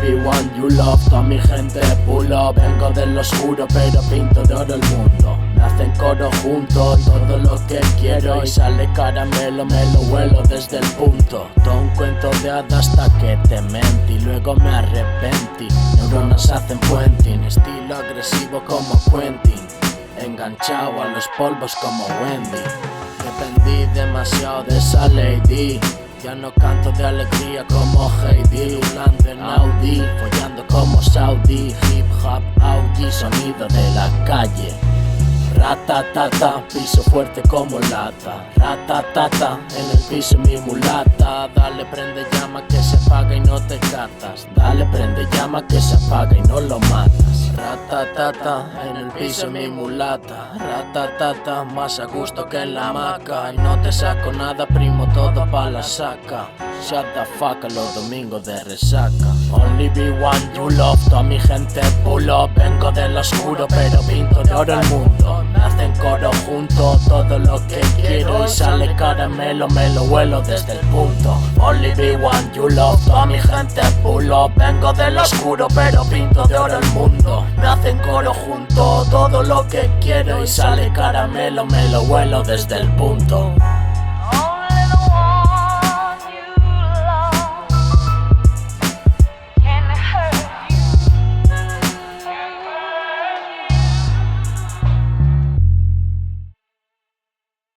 be one you love. Toda mi gente pull up. Vengo del oscuro pero pinto de oro el mundo. Me hacen coro junto, todo lo que quiero. Y sale caramelo, me lo huelo desde el punto. Todo un cuento de hadas hasta que te mentí. Luego me arrepentí, neuronas hacen puenting. Estilo agresivo como Quentin, enganchado a los polvos como Wendy. Dependí demasiado de esa lady. Ya no canto de alegría como Heidi. Ulande en Audi, follando como Saudi. Hip hop Audi, sonido de la calle. Ratatata, piso fuerte como lata. Ratatata, en el piso mi mulata. Dale prende llama que se apaga y no te catas. Dale prende llama que se apaga y no lo matas. Ratatata, en el piso mi mulata. Ratatata, más a gusto que en la hamaca. Y no te saco nada primo, todo pa' la saca. Shut the fuck a los domingos de resaca. Only be one you love, toda mi gente pull up. Vengo del oscuro pero pinto de oro el mundo. Me hacen coro junto, todo lo que quiero. Y sale caramelo, me lo huelo desde el punto. Only be one you love, toda mi gente pull up. Vengo del oscuro pero pinto de oro el mundo. Me hacen coro junto, todo lo que quiero. Y sale caramelo, me lo huelo desde el punto.